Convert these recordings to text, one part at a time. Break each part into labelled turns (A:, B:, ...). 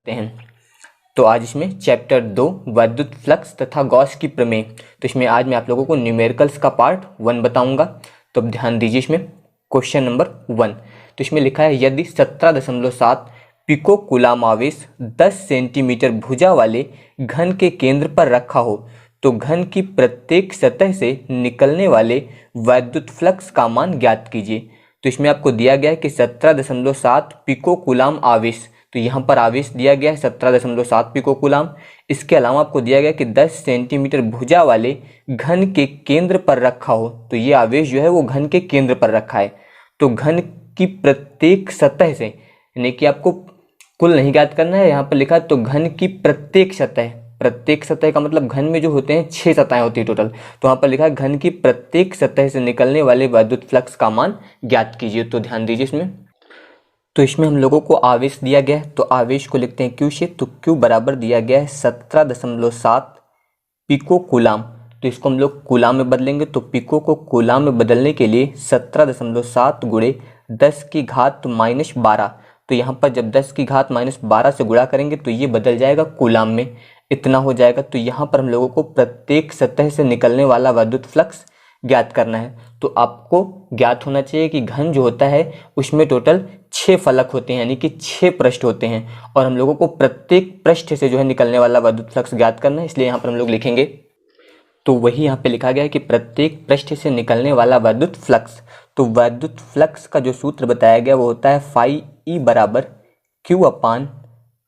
A: हैं। तो आज इसमें चैप्टर 2 वैद्युत फ्लक्स तथा गॉस की प्रमेय। तो इसमें आज मैं आप लोगों को न्यूमेरिकल्स का पार्ट 1 बताऊंगा। तो अब ध्यान दीजिए, इसमें क्वेश्चन नंबर 1। तो इसमें लिखा है यदि 17.7 पिको कूलाम आवेश 10 सेंटीमीटर भुजा वाले घन के केंद्र पर रखा हो तो घन की प्रत्येक सतह से निकलने वाले वैद्युत फ्लक्स का मान ज्ञात कीजिए। तो इसमें आपको दिया गया है कि 17.7 पिको कूलाम आवेश, तो यहाँ पर आवेश दिया गया है 17.7 पिको कूलाम। इसके अलावा आपको दिया गया कि 10 सेंटीमीटर भुजा वाले घन के केंद्र पर रखा हो, तो ये आवेश जो है वो घन के केंद्र पर रखा है। तो घन की प्रत्येक सतह से, यानी कि आपको कुल नहीं ज्ञात करना है, यहाँ पर लिखा है तो घन की प्रत्येक सतह, प्रत्येक सतह का मतलब घन में जो होते हैं 6 सतहें होती है टोटल, तो वहाँ पर लिखा है घन की प्रत्येक सतह से निकलने वाले वैद्युत फ्लक्स का मान ज्ञात कीजिए। तो ध्यान दीजिए इसमें, तो इसमें हम लोगों को आवेश दिया गया है, तो आवेश को लिखते हैं Q से। तो Q बराबर दिया गया है 17.7 पिको कूलाम। तो इसको हम लोग कूलाम में बदलेंगे, तो पिको को कूलाम में बदलने के लिए 17.7 गुणे 10 की घात -12। तो यहाँ पर जब 10 की घात -12 से गुणा करेंगे तो ये बदल जाएगा कूलाम में, इतना हो जाएगा। तो यहाँ पर हम लोगों को प्रत्येक सतह से निकलने वाला वैद्युत फ्लक्स ज्ञात करना है। तो आपको ज्ञात होना चाहिए कि घन जो होता है उसमें टोटल 6 फलक होते हैं, यानी कि 6 पृष्ठ होते हैं, और हम लोगों को प्रत्येक पृष्ठ से जो है निकलने वाला वैद्युत फ्लक्स ज्ञात करना है। इसलिए यहाँ पर हम लोग लिखेंगे, तो वही यहाँ पे लिखा गया है कि प्रत्येक पृष्ठ से निकलने वाला वैद्युत फ्लक्स। तो वैद्युत फ्लक्स का जो सूत्र बताया गया वो होता है फाई ई बराबर Q अपान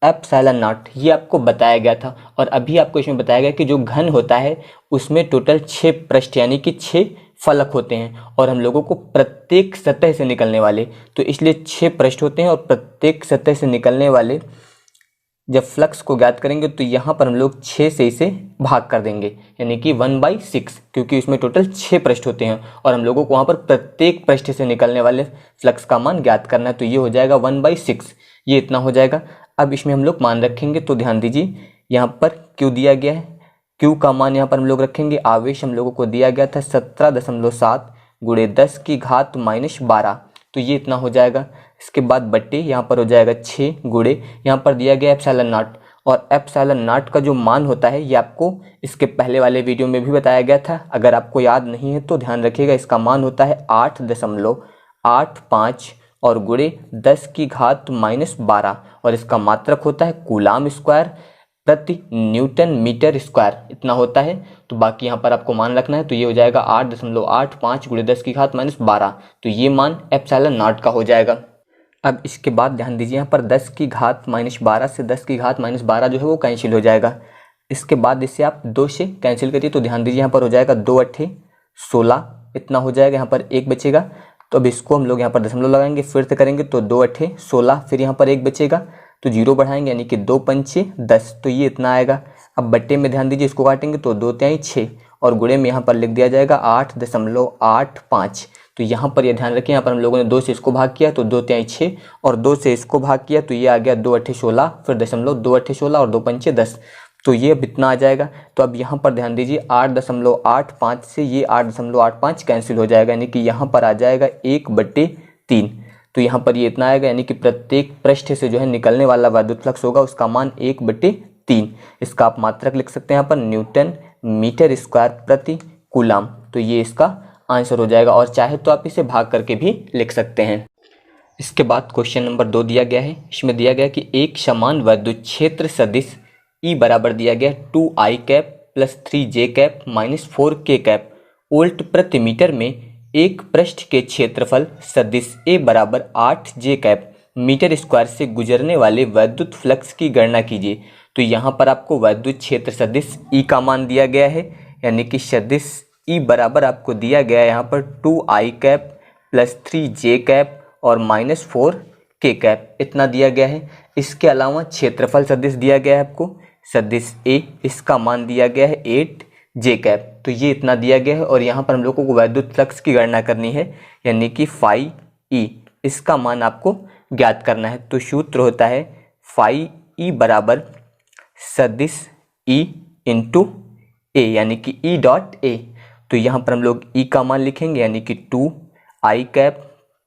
A: एप्सिलॉन नॉट, ये आपको बताया गया था। और अभी आपको इसमें बताया गया कि जो घन होता है उसमें टोटल 6 पृष्ठ यानी कि 6 फलक होते हैं, और हम लोगों को प्रत्येक सतह से निकलने वाले, तो इसलिए 6 पृष्ठ होते हैं, और प्रत्येक सतह से निकलने वाले जब फ्लक्स को ज्ञात करेंगे तो यहाँ पर हम लोग 6 से इसे भाग कर देंगे, यानी कि 1/6, क्योंकि उसमें टोटल 6 पृष्ठ होते हैं और हम लोगों को वहाँ पर प्रत्येक पृष्ठ से निकलने वाले फ्लक्स का मान ज्ञात करना है। तो ये हो जाएगा 1/6, ये इतना हो जाएगा। अब इसमें हम लोग मान रखेंगे, तो ध्यान दीजिए यहाँ पर Q दिया गया है, Q का मान यहाँ पर हम लोग रखेंगे। आवेश हम लोगों को दिया गया था 17.7 गुणे 10 की घात -12, तो ये इतना हो जाएगा। इसके बाद बट्टे यहाँ पर हो जाएगा 6 गुणे, यहाँ पर दिया गया एप्सिलॉन नॉट, और एप्सिलॉन नॉट का जो मान होता है ये आपको इसके पहले वाले वीडियो में भी बताया गया था। अगर आपको याद नहीं है तो ध्यान रखिएगा, इसका मान होता है 8.85 और गुणे 10 की घात -12, और इसका मात्रक होता है कूलाम स्क्वायर प्रति न्यूटन मीटर स्क्वायर, इतना होता है। तो बाकी यहाँ पर आपको मान रखना है, तो ये हो जाएगा 8.85 गुणे 10 की घात -12, तो ये मान एप्सिलॉन नॉट का हो जाएगा। अब इसके बाद ध्यान दीजिए, यहाँ पर 10 की घात -12 से 10 की घात -12 जो है वो कैंसिल हो जाएगा। इसके बाद इसे आप 2 से कैंसिल करिए, तो ध्यान दीजिए यहाँ पर हो जाएगा 2 8 16, इतना हो जाएगा। यहाँ पर 1 बचेगा, तो अब इसको हम लोग यहाँ पर दशमलव लगाएंगे, फिर से करेंगे, तो 2 8 16, फिर यहाँ पर 1 बचेगा तो 0 बढ़ाएंगे, यानी कि 2 5 10, तो ये इतना आएगा। अब बट्टे में ध्यान दीजिए, इसको काटेंगे तो 2 3 6, और गुणे में यहाँ पर लिख दिया जाएगा 8.85। तो यहाँ पर ये ध्यान रखिए, यहाँ पर हम लोगों ने 2 से इसको भाग किया तो 2 3 6, और 2 से इसको भाग किया तो ये आ गया 2 8 16, फिर दशमलव 2 8 16 और 2 5 10, तो ये अब इतना आ जाएगा। तो अब यहाँ पर ध्यान दीजिए 8.85 से ये 8.85 कैंसिल हो जाएगा, यानी कि यहाँ पर आ जाएगा 1/3, तो यहाँ पर ये इतना आएगा, यानी कि प्रत्येक पृष्ठ से जो है निकलने वाला वैद्युत फ्लक्स होगा उसका मान 1/3। इसका आप मात्रक लिख सकते हैं यहाँ पर न्यूटन मीटर स्क्वायर प्रति कूलाम, तो ये इसका आंसर हो जाएगा। और चाहे तो आप इसे भाग करके भी लिख सकते हैं। इसके बाद क्वेश्चन नंबर 2 दिया गया है, इसमें दिया गया कि एक समान वैद्युत क्षेत्र सदिश E बराबर दिया गया 2I cap plus 3J cap minus 4K cap volt प्रति मीटर में एक पृष्ठ के क्षेत्रफल सदिश A बराबर 8J कैप मीटर स्क्वायर से गुजरने वाले वैद्युत फ्लक्स की गणना कीजिए। तो यहाँ पर आपको वैद्युत क्षेत्र सदिश E का मान दिया गया है, यानी कि सदिश E बराबर आपको दिया गया है यहाँ पर 2I cap plus 3J cap और माइनस 4K कैप, इतना दिया गया है। इसके अलावा क्षेत्रफल सदिश दिया गया है आपको सदिश A, इसका मान दिया गया है 8J कैप, तो ये इतना दिया गया है। और यहाँ पर हम लोगों को वैद्युत फ्लक्स की गणना करनी है, यानी कि फाई E, इसका मान आपको ज्ञात करना है। तो सूत्र होता है फाई E बराबर सदिश E इंटू A, यानी कि E डॉट A। तो यहाँ पर हम लोग E का मान लिखेंगे, यानी कि 2I cap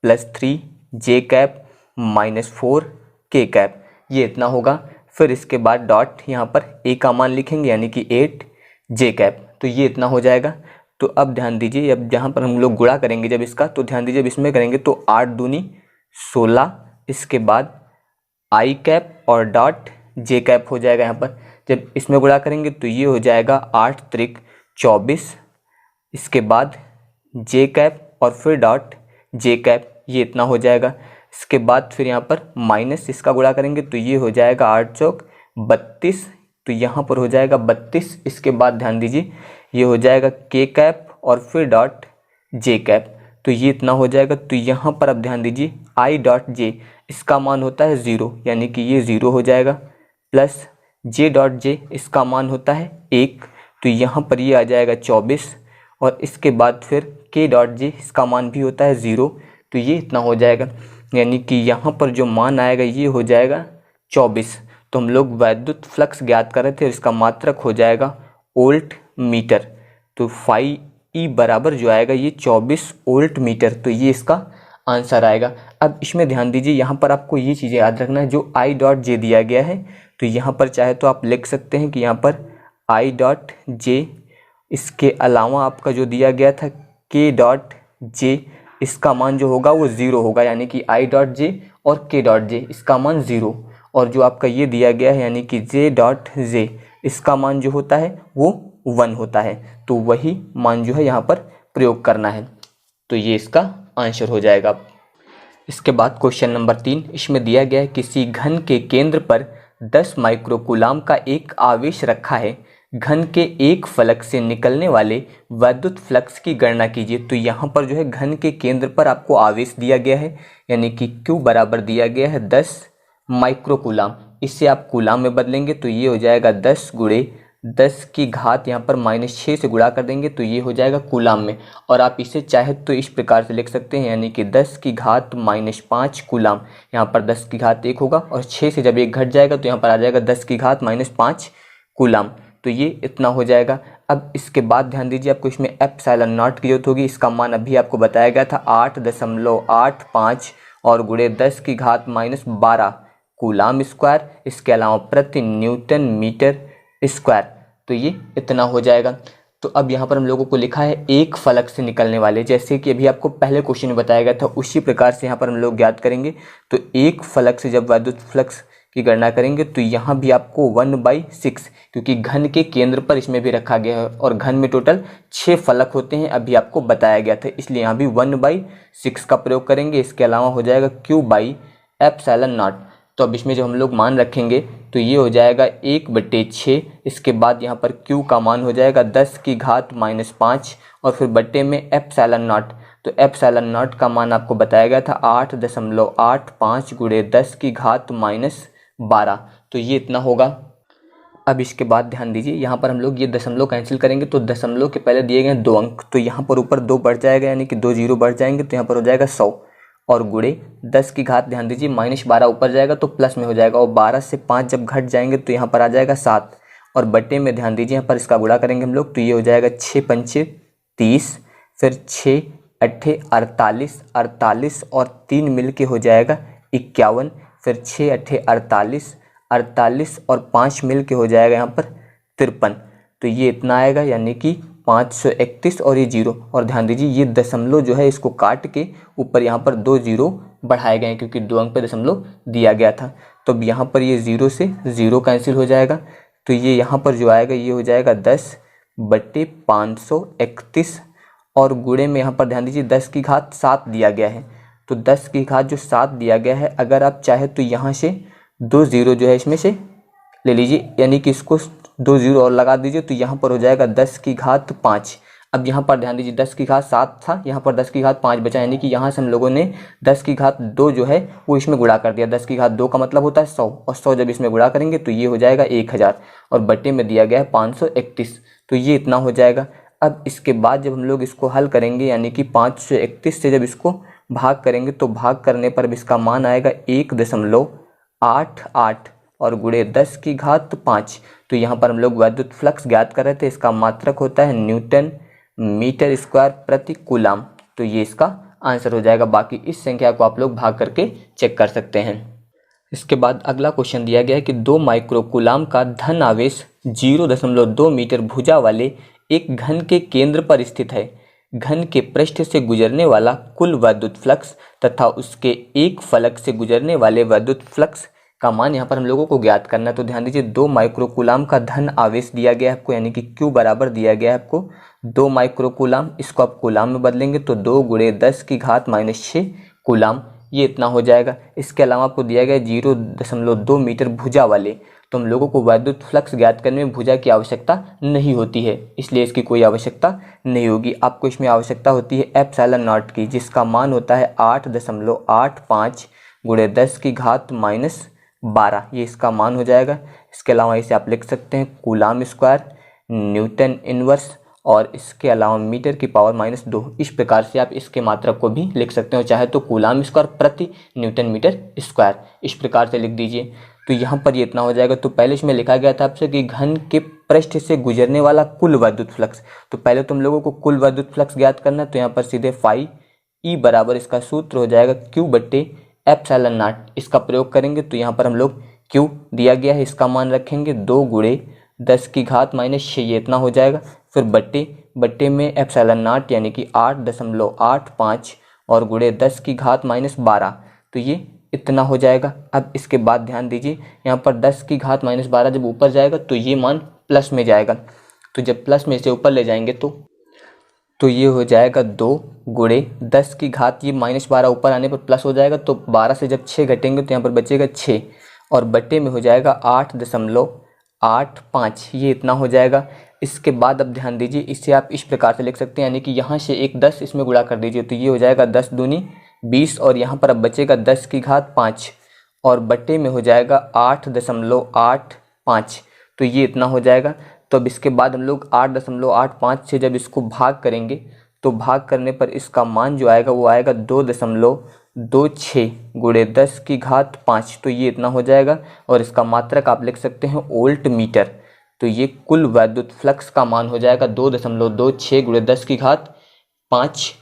A: plus 3J cap minus 4K cap, ये इतना होगा। फिर इसके बाद डॉट यहाँ पर ए का मान लिखेंगे यानी कि 8 जे कैप, तो ये इतना हो जाएगा। तो अब ध्यान दीजिए, अब जहाँ पर हम लोग गुणा करेंगे जब इसका, तो ध्यान दीजिए अब इसमें करेंगे तो 8 दूनी 16, इसके बाद आई कैप और डॉट जे कैप हो जाएगा। यहाँ पर जब इसमें गुणा करेंगे तो ये हो जाएगा 8 त्रिक 24, इसके बाद जे कैप और फिर डॉट जे कैप, ये इतना हो जाएगा। इसके बाद फिर यहाँ पर माइनस इसका गुणा करेंगे तो ये हो जाएगा 8 चौक 32, तो यहाँ पर हो जाएगा 32। इसके बाद ध्यान दीजिए ये हो जाएगा के कैप और फिर डॉट जे कैप, तो ये इतना हो जाएगा। तो यहाँ पर अब ध्यान दीजिए आई डॉट जे इसका मान होता है 0, यानी कि ये 0 हो जाएगा, प्लस जे डॉट जे इसका मान होता है 1, तो यहाँ पर ये आ जाएगा 24, और इसके बाद फिर के डॉट जे इसका मान भी होता है 0, तो ये इतना हो जाएगा, यानी कि यहाँ पर जो मान आएगा ये हो जाएगा 24। तो हम लोग वैद्युत फ्लक्स ज्ञात कर रहे थे, इसका मात्रक हो जाएगा वोल्ट मीटर, तो 5E बराबर जो आएगा ये 24 वोल्ट मीटर, तो ये इसका आंसर आएगा। अब इसमें ध्यान दीजिए यहाँ पर आपको ये चीज़ें याद रखना है, जो आई डॉट जे दिया गया है तो यहाँ पर चाहे तो आप लिख सकते हैं कि यहाँ पर आई डॉट जे, इसके अलावा आपका जो दिया गया था के डॉट जे, इसका मान जो होगा वो 0 होगा, यानी कि आई डॉट जे और के डॉट जे इसका मान 0, और जो आपका ये दिया गया है यानी कि जे डॉट जे इसका मान जो होता है वो 1 होता है, तो वही मान जो है यहाँ पर प्रयोग करना है, तो ये इसका आंसर हो जाएगा। इसके बाद क्वेश्चन नंबर 3, इसमें दिया गया है किसी घन के केंद्र पर 10 माइक्रोकूलाम का एक आवेश रखा है, घन के एक फलक से निकलने वाले वैद्युत फ्लक्स की गणना कीजिए। तो यहाँ पर जो है घन के केंद्र पर आपको आवेश दिया गया है, यानी कि Q बराबर दिया गया है 10 माइक्रोकूलाम, इससे आप कूलाम में बदलेंगे तो ये हो जाएगा 10 गुणे 10 की घात यहाँ पर -6 से गुणा कर देंगे तो ये हो जाएगा कूलाम में, और आप इसे चाहे तो इस प्रकार से लिख सकते हैं, यानी कि 10 की घात -5 कूलाम, यहाँ पर 10 की घात 1 होगा और 6 से जब 1 घट जाएगा तो यहाँ पर आ जाएगा 10 की घात -5 कूलाम, तो ये इतना हो जाएगा। अब इसके बाद ध्यान दीजिए आपको इसमें एप्सिलॉन नॉट की जरूरत होगी, इसका मान अभी आपको बताया गया था 8.85 और गुणे 10 की घात -12 कूलाम स्क्वायर, इसके अलावा प्रति न्यूटन मीटर स्क्वायर, तो ये इतना हो जाएगा। तो अब यहाँ पर हम लोगों को लिखा है एक फलक से निकलने वाले, जैसे कि अभी आपको पहले क्वेश्चन में बताया गया था उसी प्रकार से यहाँ पर हम लोग ज्ञात करेंगे। तो एक फलक से जब वैद्युत फ्लक्स की गणना करेंगे तो यहाँ भी आपको 1/6, क्योंकि घन के केंद्र पर इसमें भी रखा गया है और घन में टोटल 6 फलक होते हैं, अभी आपको बताया गया था, इसलिए यहाँ भी 1/6 का प्रयोग करेंगे। इसके अलावा हो जाएगा Q/एप्सिलॉन नॉट, तो अब इसमें जो हम लोग मान रखेंगे तो ये हो जाएगा 1/6, इसके बाद यहाँ पर Q का मान हो जाएगा 10 की घात -5 और फिर बट्टे में एप्सिलॉन नॉट, तो एप्सिलॉन नॉट का मान आपको बताया गया था 8.85 गुणे 10 की घात -12, तो ये इतना होगा। अब इसके बाद ध्यान दीजिए यहाँ पर हम लोग ये दशमलव कैंसिल करेंगे तो दशमलव के पहले दिए गए 2 अंक, तो यहाँ पर ऊपर 2 बढ़ जाएगा, यानी कि 2 जीरो बढ़ जाएंगे तो यहाँ पर हो जाएगा 100 और गुणे 10 की घात ध्यान दीजिए -12 ऊपर जाएगा तो प्लस में हो जाएगा, और 12 से 5 जब घट जाएंगे तो यहाँ पर आ जाएगा 7 और बट्टे में ध्यान दीजिए यहाँ पर इसका गुणा करेंगे हम लोग तो ये हो जाएगा 6 पंचे 30, फिर 6 अट्ठे 48, 48 और 3 मिल के हो जाएगा 51, फिर 6 अट्ठे 48, 48 और 5 मिल के हो जाएगा यहाँ पर 53, तो ये इतना आएगा, यानी कि 531 और ये 0, और ध्यान दीजिए ये दशमलव जो है इसको काट के ऊपर यहाँ पर 2 जीरो बढ़ाए गए हैं क्योंकि 2 अंक पे दशमलव दिया गया था। तो अब यहाँ पर ये 0 से 0 कैंसिल हो जाएगा, तो ये यहाँ पर जो आएगा ये हो जाएगा 10/531 और गुणे में यहाँ पर ध्यान दीजिए 10 की घात 7 दिया गया है, तो 10 की घात जो 7 दिया गया है अगर आप चाहे तो यहाँ से 2 जीरो जो है इसमें से ले लीजिए, यानी कि इसको 2 जीरो और लगा दीजिए तो यहाँ पर हो जाएगा 10 की घात 5। अब यहाँ पर ध्यान दीजिए 10 की घात 7 था, यहाँ पर 10 की घात 5 बचा, यानी कि यहाँ से हम लोगों ने 10 की घात 2 जो है वो इसमें गुणा कर दिया। 10 की घात 2 का मतलब होता है 100 और 100 जब इसमें गुणा करेंगे तो ये हो जाएगा 1000 और बट्टे में दिया गया है 531, तो ये इतना हो जाएगा। अब इसके बाद जब हम लोग इसको हल करेंगे यानी कि 531 से जब इसको भाग करेंगे तो भाग करने पर इसका मान आएगा 1.88 और गुणे 10 की घात 5, तो यहाँ पर हम लोग वैद्युत फ्लक्स ज्ञात कर रहे थे, इसका मात्रक होता है न्यूटन मीटर स्क्वायर प्रति कूलाम, तो ये इसका आंसर हो जाएगा। बाकी इस संख्या को आप लोग भाग करके चेक कर सकते हैं। इसके बाद अगला क्वेश्चन दिया गया है कि 2 माइक्रोकूलाम का धन आवेश 0.2 मीटर भुजा वाले एक घन के केंद्र पर स्थित है। घन के पृष्ठ से गुजरने वाला कुल वैद्युत फ्लक्स तथा उसके एक फलक से गुजरने वाले वैद्युत फ्लक्स का मान यहाँ पर हम लोगों को ज्ञात करना है। तो ध्यान दीजिए 2 माइक्रोकूलाम का धन आवेश दिया गया है आपको, यानी कि Q बराबर दिया गया है आपको 2 माइक्रोकूलाम। इसको आप कूलाम में बदलेंगे तो 2 गुणे 10 की घात -6 कूलाम, ये इतना हो जाएगा। इसके अलावा आपको दिया गया 0.2 मीटर भुजा वाले, तो हम लोगों को वैद्युत फ्लक्स ज्ञात करने में भुजा की आवश्यकता नहीं होती है, इसलिए इसकी कोई आवश्यकता नहीं होगी। आपको इसमें आवश्यकता होती है एप्सिलॉन नॉट की, जिसका मान होता है 8.85 गुणे 10 की घात -12, ये इसका मान हो जाएगा। इसके अलावा इसे आप लिख सकते हैं कूलाम स्क्वायर न्यूटन इनवर्स, और इसके अलावा मीटर की पावर -2। इस प्रकार से आप इसके मात्रक को भी लिख सकते हो, चाहे तो कूलाम स्क्वायर प्रति न्यूटन मीटर स्क्वायर, इस प्रकार से लिख दीजिए। तो यहाँ पर ये इतना हो जाएगा। तो पहले इसमें लिखा गया था आपसे कि घन के पृष्ठ से गुजरने वाला कुल वैद्युत फ्लक्स, तो पहले तुम लोगों को कुल वैद्युत फ्लक्स ज्ञात करना है। तो यहाँ पर सीधे फाई ई बराबर इसका सूत्र हो जाएगा Q/एप्सिलॉन नॉट, इसका प्रयोग करेंगे। तो यहाँ पर हम लोग Q दिया गया है, इसका मान रखेंगे 2 गुणे 10 की घात -6, ये इतना हो जाएगा। फिर बट्टे में एप्सिलॉन नॉट यानी कि 8.85 और गुणे 10 की घात -12, तो ये इतना हो जाएगा। अब इसके बाद ध्यान दीजिए यहाँ पर 10 की घात -12 जब ऊपर जाएगा तो ये मान प्लस में जाएगा, तो जब प्लस में से ऊपर ले जाएंगे तो ये हो जाएगा 2 गुणे 10 की घात, ये -12 ऊपर आने पर प्लस हो जाएगा, तो 12 से जब 6 घटेंगे तो यहाँ पर बचेगा 6, और बट्टे में हो जाएगा 8.85, ये इतना हो जाएगा। इसके बाद अब ध्यान दीजिए, इसे आप इस प्रकार से लिख सकते हैं, यानी कि यहाँ से एक 10 इसमें गुणा कर दीजिए, तो ये हो जाएगा 10 दूनी 20, और यहाँ पर अब बचेगा 10 की घात 5, और बट्टे में हो जाएगा 8.85, तो ये इतना हो जाएगा। तो अब इसके बाद हम लोग 8.85 से जब इसको भाग करेंगे तो भाग करने पर इसका मान जो आएगा वो आएगा 2.26 गुणे 10 की घात 5, तो ये इतना हो जाएगा। और इसका मात्रक आप लिख सकते हैं वोल्ट मीटर, तो ये कुल वैद्युत फ्लक्स का मान हो जाएगा 2.26 गुणे 10 की घात 5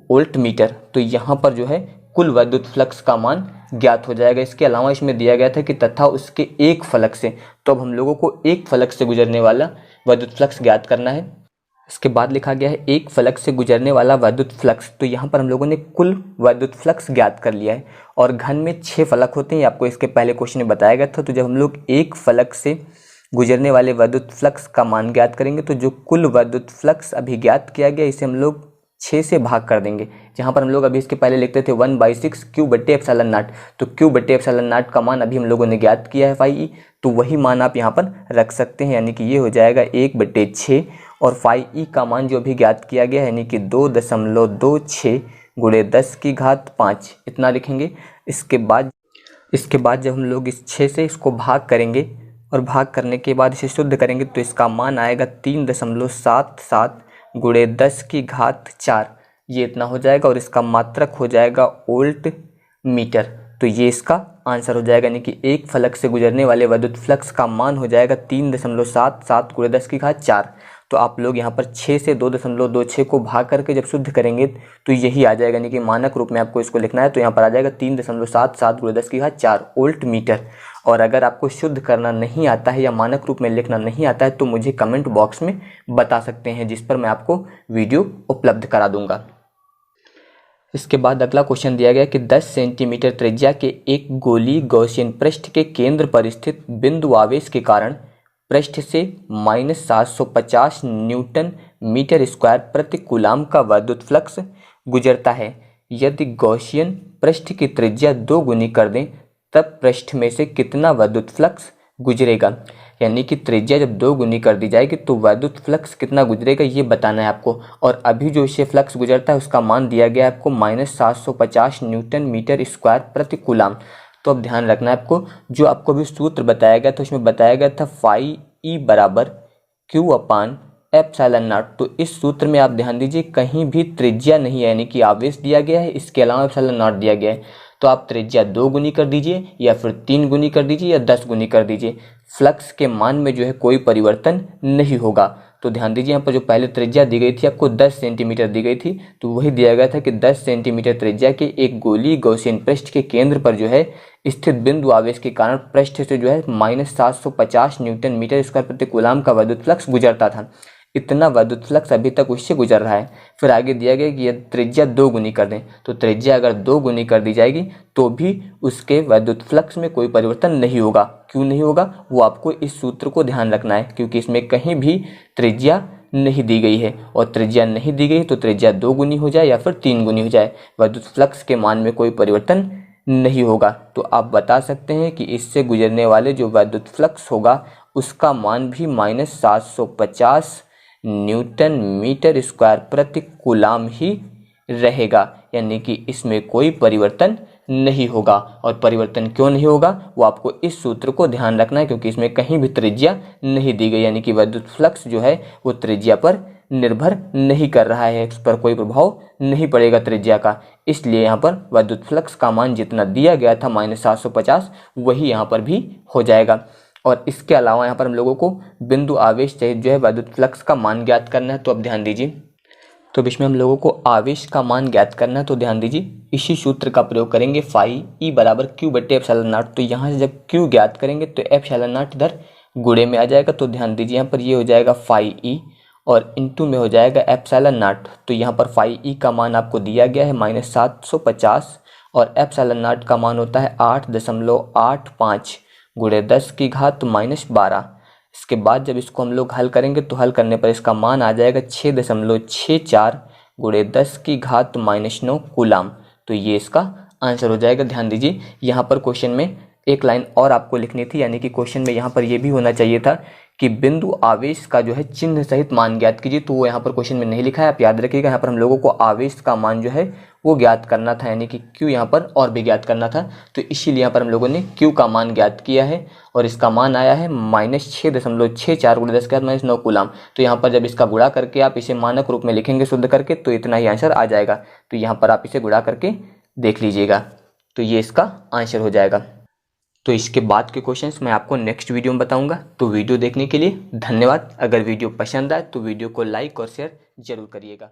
A: वोल्ट मीटर। तो यहाँ पर जो है कुल वैद्युत फ्लक्स का मान ज्ञात हो जाएगा। इसके अलावा इसमें दिया गया था कि तथा उसके एक फलक से, तो अब हम लोगों को एक फलक से गुजरने वाला वैद्युत फ्लक्स ज्ञात करना है। इसके बाद लिखा गया है एक फलक से गुजरने वाला वैद्युत फ्लक्स, तो यहाँ पर हम लोगों ने कुल वैद्युत फ्लक्स ज्ञात कर लिया है। और घन में 6 फलक होते हैं, आपको इसके पहले क्वेश्चन में बताया गया था। तो जब हम लोग एक फलक से गुजरने वाले वैद्युत फ्लक्स का मान ज्ञात करेंगे तो जो कुल वैद्युत फ्लक्स अभी ज्ञात किया गया इसे हम लोग 6 से भाग कर देंगे। जहाँ पर हम लोग अभी इसके पहले लिखते थे 1/6 Q/एप्सिलॉन नॉट, तो Q/एप्सिलॉन नॉट का मान अभी हम लोगों ने ज्ञात किया है फाई ई, तो वही मान आप यहाँ पर रख सकते हैं, यानी कि ये हो जाएगा 1/6, और फाई ई का मान जो अभी ज्ञात किया गया है यानी कि 2.26 गुणे 10 की घात 5, इतना लिखेंगे। इसके बाद जब हम लोग इस 6 से इसको भाग करेंगे और भाग करने के बाद इसे शुद्ध करेंगे तो इसका मान आएगा 3.77 गुणे 10 की घात 4, ये इतना हो जाएगा। और इसका मात्रक हो जाएगा वोल्ट मीटर, तो ये इसका आंसर हो जाएगा, यानी कि एक फलक से गुजरने वाले वैद्युत फ्लक्स का मान हो जाएगा 3.77 गुणे 10 की घात 4। तो आप लोग यहाँ पर 6 से 2.26 को भाग करके जब शुद्ध करेंगे तो यही आ जाएगा, यानी कि मानक रूप में आपको इसको लिखना है। तो यहाँ पर आ जाएगा 3.77 गुणे 10 की घात 4 वोल्ट मीटर। और अगर आपको शुद्ध करना नहीं आता है या मानक रूप में लिखना नहीं आता है तो मुझे कमेंट बॉक्स में बता सकते हैं, जिस पर मैं आपको वीडियो उपलब्ध करा दूंगा। इसके बाद अगला क्वेश्चन दिया गया कि 10 सेंटीमीटर त्रिज्या के एक गोली गॉसियन पृष्ठ के केंद्र पर स्थित बिंदु आवेश के कारण पृष्ठ से -750 न्यूटन मीटर स्क्वायर प्रति कूलाम का वैद्युत फ्लक्स गुजरता है। यदि गॉसियन पृष्ठ की त्रिज्या 2 गुनी कर दें तब पृष्ठ में से कितना वैद्युत फ्लक्स गुजरेगा, यानी कि त्रिज्या जब 2 गुनी कर दी जाएगी तो वैद्युत फ्लक्स कितना गुजरेगा ये बताना है आपको। और अभी जो इससे फ्लक्स गुजरता है उसका मान दिया गया है आपको -750 न्यूटन मीटर स्क्वायर प्रति कूलाम। तो अब ध्यान रखना है आपको, जो आपको भी सूत्र बताया गया था उसमें बताया गया था फाई ई बराबर Q/एप्सिलॉन नॉट। तो इस सूत्र में आप ध्यान दीजिए कहीं भी त्रिज्या नहीं है, यानी कि आवेश दिया गया है, इसके अलावा एप्सिलॉन नॉट दिया गया है। तो आप त्रिज्या 2 गुनी कर दीजिए या फिर 3 गुनी कर दीजिए या 10 गुनी कर दीजिए, फ्लक्स के मान में जो है कोई परिवर्तन नहीं होगा। तो ध्यान दीजिए यहाँ पर जो पहले त्रिज्या दी गई थी आपको 10 सेंटीमीटर दी गई थी, तो वही दिया गया था कि 10 सेंटीमीटर त्रिज्या के एक गोली गॉसियन पृष्ठ के केंद्र पर जो है स्थित बिंदु आवेश के कारण पृष्ठ से जो है -750 न्यूटन मीटर स्क्वायर प्रति कूलाम का विद्युत फ्लक्स गुजरता था। इतना विद्युत फ्लक्स अभी तक उससे गुजर रहा है। फिर आगे दिया गया कि यदि त्रिज्या 2 गुनी कर दें, तो त्रिज्या अगर 2 गुनी कर दी जाएगी तो भी उसके विद्युत फ्लक्स में कोई परिवर्तन नहीं होगा। क्यों नहीं होगा, वो आपको इस सूत्र को ध्यान रखना है, क्योंकि इसमें कहीं भी त्रिज्या नहीं दी गई है, और त्रिज्या नहीं दी गई तो त्रिज्या 2 गुनी हो जाए या फिर 3 गुनी हो जाए, विद्युत फ्लक्स के मान में कोई परिवर्तन नहीं होगा। तो आप बता सकते हैं कि इससे गुजरने वाले जो विद्युत फ्लक्स होगा उसका मान भी -750 न्यूटन मीटर स्क्वायर प्रति कूलाम ही रहेगा, यानी कि इसमें कोई परिवर्तन नहीं होगा। और परिवर्तन क्यों नहीं होगा, वो आपको इस सूत्र को ध्यान रखना है, क्योंकि इसमें कहीं भी त्रिज्या नहीं दी गई, यानी कि विद्युत फ्लक्स जो है वो त्रिज्या पर निर्भर नहीं कर रहा है, उस पर कोई प्रभाव नहीं पड़ेगा त्रिज्या का। इसलिए यहाँ पर विद्युत फ्लक्स का मान जितना दिया गया था -750 वही यहाँ पर भी हो जाएगा। और इसके अलावा यहाँ पर हम लोगों को बिंदु आवेश सहित जो है विद्युत फ्लक्स का मान ज्ञात करना है। तो अब ध्यान दीजिए, तो अब इसमें हम लोगों को आवेश का मान ज्ञात करना है। तो ध्यान दीजिए, इसी सूत्र का प्रयोग करेंगे, फाई ई बराबर क्यू बटे एप्सिलॉन नॉट। तो यहाँ से जब क्यू ज्ञात करेंगे तो एप्सिलॉन नॉट इधर गुणे में आ जाएगा। तो ध्यान दीजिए यहाँ पर ये हो जाएगा फाई ई और इंटू में हो जाएगा एप्सिलॉन नॉट। तो यहाँ पर फाई ई का मान आपको दिया गया है -750 और एप्सिलॉन नॉट का मान होता है 8.85 गुणे 10 की घात -12। इसके बाद जब इसको हम लोग हल करेंगे तो हल करने पर इसका मान आ जाएगा 6.64 गुणे 10 की घात -9 कूलाम। तो ये इसका आंसर हो जाएगा। ध्यान दीजिए, यहाँ पर क्वेश्चन में एक लाइन और आपको लिखनी थी, यानी कि क्वेश्चन में यहाँ पर ये भी होना चाहिए था कि बिंदु आवेश का जो है चिन्ह सहित मान ज्ञात कीजिए। तो वो यहाँ पर क्वेश्चन में नहीं लिखा है, आप याद रखिएगा। यहाँ पर हम लोगों को आवेश का मान जो है वो ज्ञात करना था, यानी कि क्यू यहाँ पर और भी ज्ञात करना था। तो इसीलिए यहाँ पर हम लोगों ने क्यू का मान ज्ञात किया है और इसका मान आया है -6.64 गुणे 10 की घात -9 कूलाम। तो यहाँ पर जब इसका गुणा करके आप इसे मानक रूप में लिखेंगे शुद्ध करके, तो इतना ही आंसर आ जाएगा। तो यहाँ पर आप इसे गुणा करके देख लीजिएगा, तो ये इसका आंसर हो जाएगा। तो इसके बाद के क्वेश्चंस मैं आपको नेक्स्ट वीडियो में बताऊंगा। तो वीडियो देखने के लिए धन्यवाद। अगर वीडियो पसंद आए तो वीडियो को लाइक और शेयर जरूर करिएगा।